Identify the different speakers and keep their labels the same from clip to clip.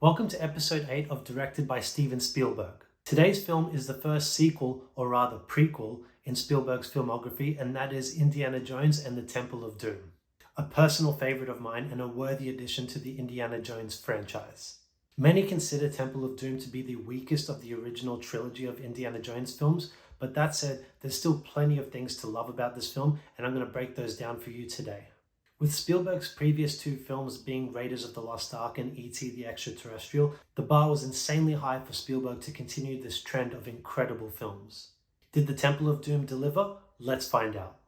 Speaker 1: Welcome to episode 8 of Directed by Steven Spielberg. Today's film is the first sequel, or rather prequel, in Spielberg's filmography, and that is Indiana Jones and the Temple of Doom. A personal favorite of mine and a worthy addition to the Indiana Jones franchise. Many consider Temple of Doom to be the weakest of the original trilogy of Indiana Jones films, but that said, there's still plenty of things to love about this film, and I'm going to break those down for you today. With Spielberg's previous two films being Raiders of the Lost Ark and E.T. the Extraterrestrial, the bar was insanely high for Spielberg to continue this trend of incredible films. Did the Temple of Doom deliver? Let's find out.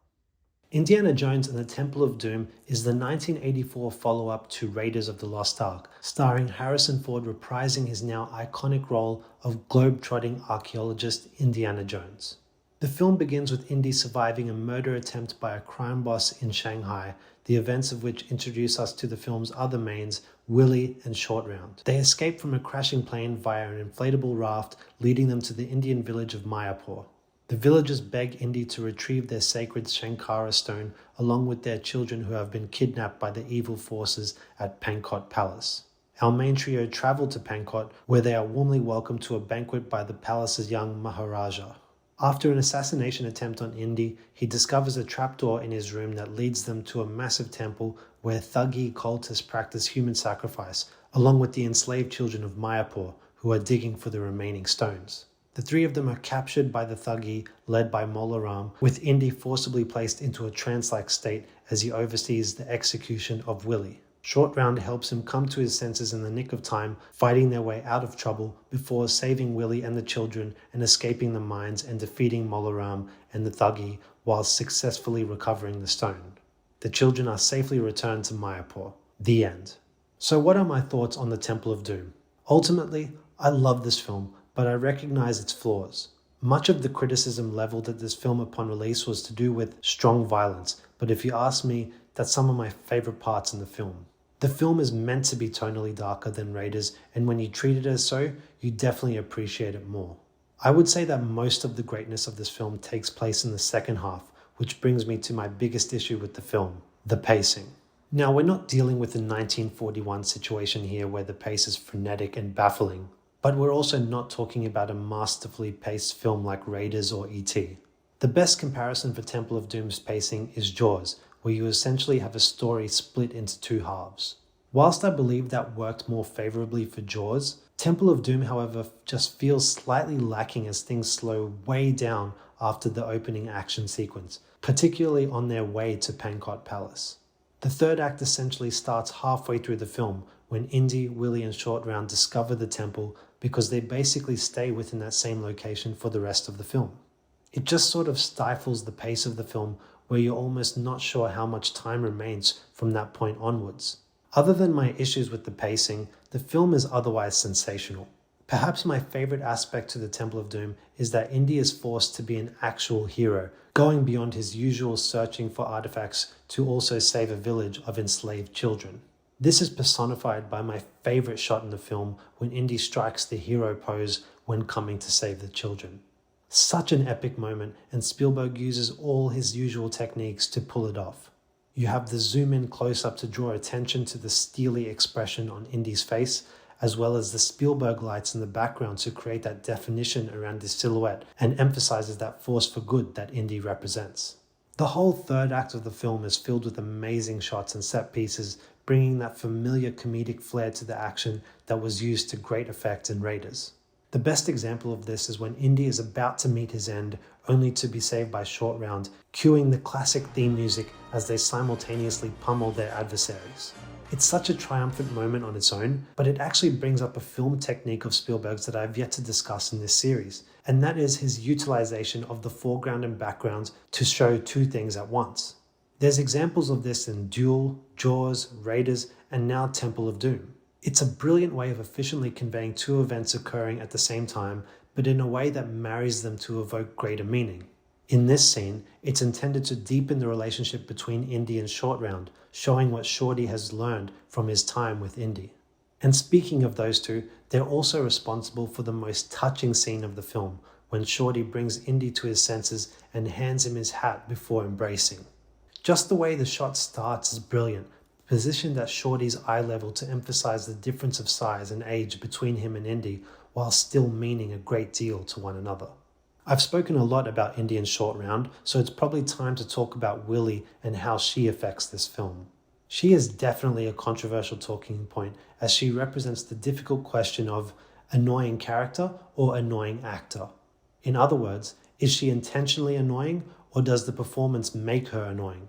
Speaker 1: Indiana Jones and the Temple of Doom is the 1984 follow-up to Raiders of the Lost Ark, starring Harrison Ford reprising his now iconic role of globe-trotting archaeologist Indiana Jones. The film begins with Indy surviving a murder attempt by a crime boss in Shanghai, the events of which introduce us to the film's other mains, Willie and Short Round. They escape from a crashing plane via an inflatable raft, leading them to the Indian village of Mayapur. The villagers beg Indy to retrieve their sacred Shankara stone along with their children who have been kidnapped by the evil forces at Pankot Palace. Our main trio travel to Pankot, where they are warmly welcomed to a banquet by the palace's young Maharaja. After an assassination attempt on Indy, he discovers a trapdoor in his room that leads them to a massive temple where Thuggee cultists practice human sacrifice, along with the enslaved children of Mayapur, who are digging for the remaining stones. The three of them are captured by the Thuggee, led by Mola Ram, with Indy forcibly placed into a trance-like state as he oversees the execution of Willie. Short Round helps him come to his senses in the nick of time, fighting their way out of trouble before saving Willie and the children and escaping the mines and defeating Molaram and the Thuggee while successfully recovering the stone. The children are safely returned to Mayapur. The end. So what are my thoughts on the Temple of Doom? Ultimately, I love this film, but I recognize its flaws. Much of the criticism leveled at this film upon release was to do with strong violence, but if you ask me, that's some of my favorite parts in the film. The film is meant to be tonally darker than Raiders, and when you treat it as so, you definitely appreciate it more. I would say that most of the greatness of this film takes place in the second half, which brings me to my biggest issue with the film, the pacing. Now, we're not dealing with a 1941 situation here where the pace is frenetic and baffling, but we're also not talking about a masterfully paced film like Raiders or E.T. The best comparison for Temple of Doom's pacing is Jaws, where you essentially have a story split into two halves. Whilst I believe that worked more favorably for Jaws, Temple of Doom, however, just feels slightly lacking as things slow way down after the opening action sequence, particularly on their way to Pankot Palace. The third act essentially starts halfway through the film when Indy, Willie and Short Round discover the temple because they basically stay within that same location for the rest of the film. It just sort of stifles the pace of the film where you're almost not sure how much time remains from that point onwards. Other than my issues with the pacing, the film is otherwise sensational. Perhaps my favorite aspect to the Temple of Doom is that Indy is forced to be an actual hero, going beyond his usual searching for artifacts to also save a village of enslaved children. This is personified by my favorite shot in the film when Indy strikes the hero pose when coming to save the children. Such an epic moment, and Spielberg uses all his usual techniques to pull it off. You have the zoom in close up to draw attention to the steely expression on Indy's face, as well as the Spielberg lights in the background to create that definition around his silhouette and emphasizes that force for good that Indy represents. The whole third act of the film is filled with amazing shots and set pieces, bringing that familiar comedic flair to the action that was used to great effect in Raiders. The best example of this is when Indy is about to meet his end, only to be saved by Short Round, cueing the classic theme music as they simultaneously pummel their adversaries. It's such a triumphant moment on its own, but it actually brings up a film technique of Spielberg's that I've yet to discuss in this series, and that is his utilization of the foreground and background to show two things at once. There's examples of this in Duel, Jaws, Raiders, and now Temple of Doom. It's a brilliant way of efficiently conveying two events occurring at the same time, but in a way that marries them to evoke greater meaning. In this scene, it's intended to deepen the relationship between Indy and Short Round, showing what Shorty has learned from his time with Indy. And speaking of those two, they're also responsible for the most touching scene of the film, when Shorty brings Indy to his senses and hands him his hat before embracing. Just the way the shot starts is brilliant, positioned at Shorty's eye level to emphasize the difference of size and age between him and Indy, while still meaning a great deal to one another. I've spoken a lot about Indy in Short Round, so it's probably time to talk about Willie and how she affects this film. She is definitely a controversial talking point, as she represents the difficult question of annoying character or annoying actor. In other words, is she intentionally annoying, or does the performance make her annoying?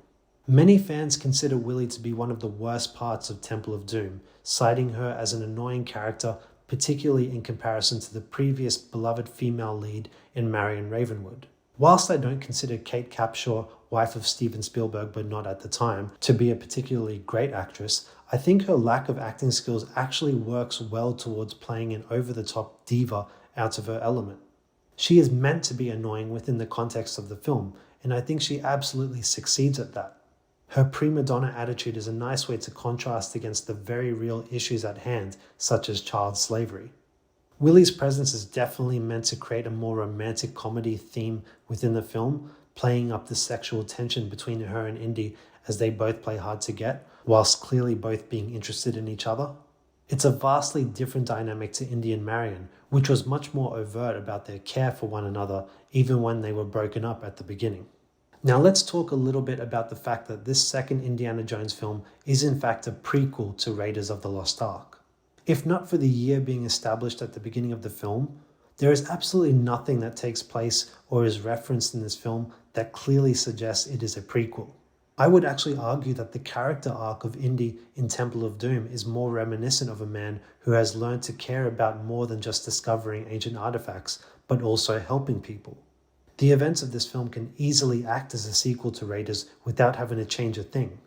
Speaker 1: Many fans consider Willie to be one of the worst parts of Temple of Doom, citing her as an annoying character, particularly in comparison to the previous beloved female lead in Marion Ravenwood. Whilst I don't consider Kate Capshaw, wife of Steven Spielberg but not at the time, to be a particularly great actress, I think her lack of acting skills actually works well towards playing an over-the-top diva out of her element. She is meant to be annoying within the context of the film, and I think she absolutely succeeds at that. Her prima donna attitude is a nice way to contrast against the very real issues at hand, such as child slavery. Willie's presence is definitely meant to create a more romantic comedy theme within the film, playing up the sexual tension between her and Indy as they both play hard to get, whilst clearly both being interested in each other. It's a vastly different dynamic to Indy and Marion, which was much more overt about their care for one another, even when they were broken up at the beginning. Now let's talk a little bit about the fact that this second Indiana Jones film is in fact a prequel to Raiders of the Lost Ark. If not for the year being established at the beginning of the film, there is absolutely nothing that takes place or is referenced in this film that clearly suggests it is a prequel. I would actually argue that the character arc of Indy in Temple of Doom is more reminiscent of a man who has learned to care about more than just discovering ancient artifacts, but also helping people. The events of this film can easily act as a sequel to Raiders without having to change a thing.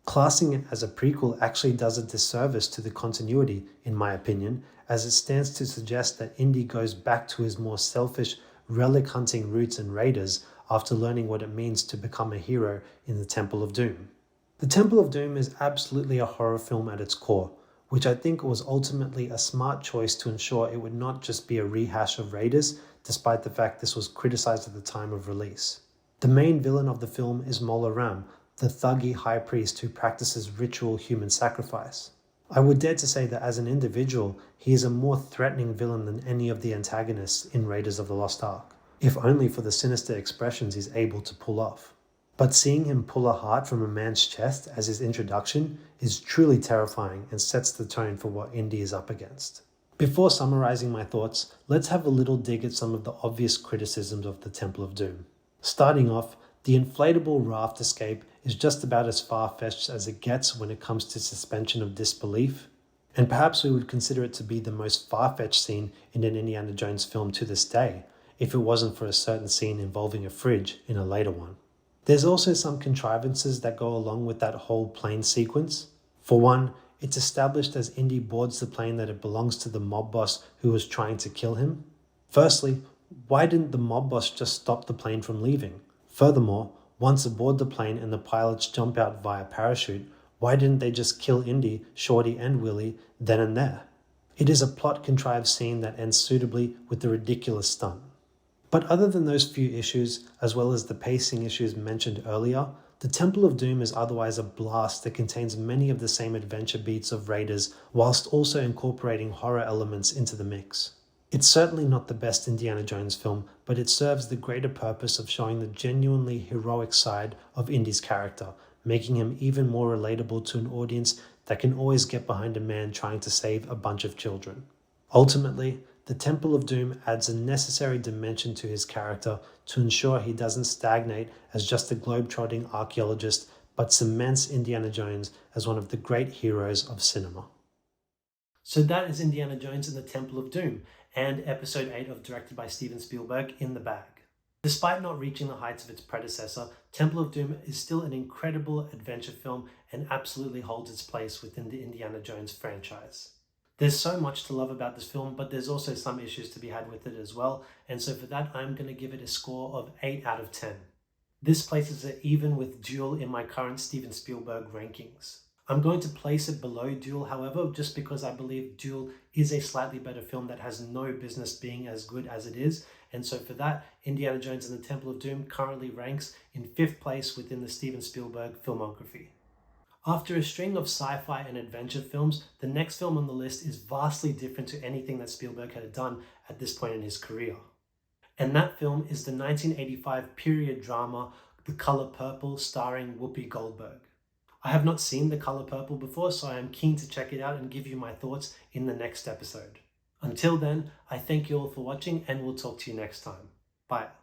Speaker 1: Classing it as a prequel actually does a disservice to the continuity, in my opinion, as it stands to suggest that Indy goes back to his more selfish, relic-hunting roots in Raiders after learning what it means to become a hero in the Temple of Doom. The Temple of Doom is absolutely a horror film at its core, which I think was ultimately a smart choice to ensure it would not just be a rehash of Raiders, despite the fact this was criticized at the time of release. The main villain of the film is Mola Ram, the thuggy high priest who practices ritual human sacrifice. I would dare to say that as an individual, he is a more threatening villain than any of the antagonists in Raiders of the Lost Ark, if only for the sinister expressions he's able to pull off. But seeing him pull a heart from a man's chest as his introduction is truly terrifying and sets the tone for what Indy is up against. Before summarizing my thoughts, let's have a little dig at some of the obvious criticisms of the Temple of Doom. Starting off, the inflatable raft escape is just about as far-fetched as it gets when it comes to suspension of disbelief, and perhaps we would consider it to be the most far-fetched scene in an Indiana Jones film to this day, if it wasn't for a certain scene involving a fridge in a later one. There's also some contrivances that go along with that whole plane sequence. For one, it's established as Indy boards the plane that it belongs to the mob boss who was trying to kill him. Firstly, why didn't the mob boss just stop the plane from leaving? Furthermore, once aboard the plane and the pilots jump out via parachute, why didn't they just kill Indy, Shorty and Willie then and there? It is a plot-contrived scene that ends suitably with the ridiculous stunt. But other than those few issues, as well as the pacing issues mentioned earlier, the Temple of Doom is otherwise a blast that contains many of the same adventure beats of Raiders, whilst also incorporating horror elements into the mix. It's certainly not the best Indiana Jones film, but it serves the greater purpose of showing the genuinely heroic side of Indy's character, making him even more relatable to an audience that can always get behind a man trying to save a bunch of children. Ultimately, the Temple of Doom adds a necessary dimension to his character to ensure he doesn't stagnate as just a globe-trotting archaeologist, but cements Indiana Jones as one of the great heroes of cinema. So that is Indiana Jones and the Temple of Doom, and Episode 8 of Directed by Steven Spielberg in the bag. Despite not reaching the heights of its predecessor, Temple of Doom is still an incredible adventure film and absolutely holds its place within the Indiana Jones franchise. There's so much to love about this film, but there's also some issues to be had with it as well, and so for that I'm going to give it a score of 8 out of 10. This places it even with Duel in my current Steven Spielberg rankings. I'm going to place it below Duel, however, just because I believe Duel is a slightly better film that has no business being as good as it is, and so for that, Indiana Jones and the Temple of Doom currently ranks in 5th place within the Steven Spielberg filmography. After a string of sci-fi and adventure films, the next film on the list is vastly different to anything that Spielberg had done at this point in his career. And that film is the 1985 period drama The Color Purple, starring Whoopi Goldberg. I have not seen The Color Purple before, so I am keen to check it out and give you my thoughts in the next episode. Until then, I thank you all for watching and we'll talk to you next time. Bye.